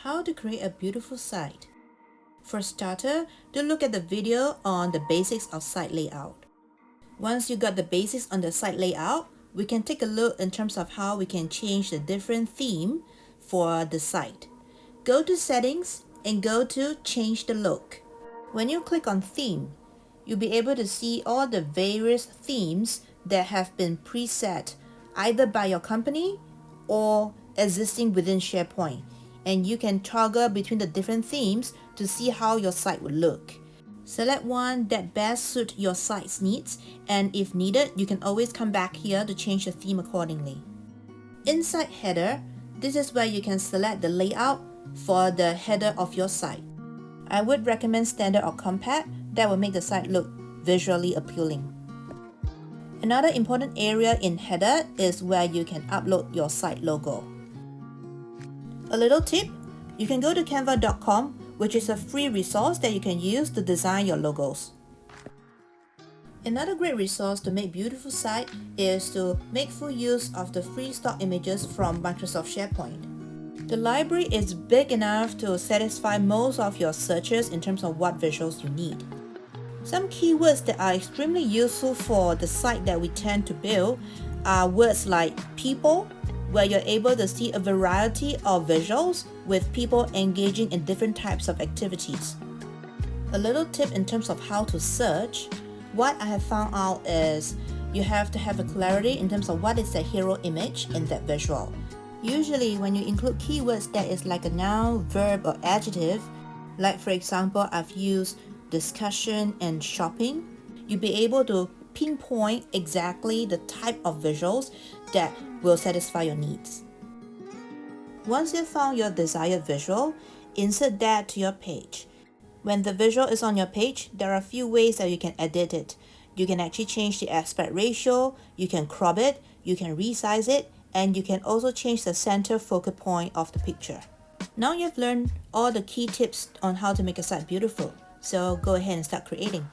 how to create a beautiful site. For starter, do look at the video on the basics of site layout. Once you got the basics on the site layout, we can take a look in terms of how we can change the different theme for the site. Go to settings and go to change the look. When you click on theme, you'll be able to see all the various themes that have been preset either by your company or existing within SharePoint, and you can toggle between the different themes to see how your site would look. Select one that best suits your site's needs, and if needed, you can always come back here to change the theme accordingly. Inside header, this is where you can select the layout for the header of your site. I would recommend standard or compact. That will make the site look visually appealing. Another important area in header is where you can upload your site logo. A little tip, you can go to canva.com, which is a free resource that you can use to design your logos. Another great resource to make beautiful site is to make full use of the free stock images from Microsoft SharePoint. The library is big enough to satisfy most of your searches in terms of what visuals you need. Some keywords that are extremely useful for the site that we tend to build are words like people, where you're able to see a variety of visuals with people engaging in different types of activities. A little tip in terms of how to search, what I have found out is you have to have a clarity in terms of what is the hero image in that visual. Usually when you include keywords that is like a noun, verb, or adjective, like for example I've used discussion and shopping, you'll be able to pinpoint exactly the type of visuals that will satisfy your needs. Once you've found your desired visual, insert that to your page. When the visual is on your page, there are a few ways that you can edit it. You can actually change the aspect ratio, you can crop it, you can resize it, and you can also change the center focal point of the picture. Now you've learned all the key tips on how to make a site beautiful. So go ahead and start creating.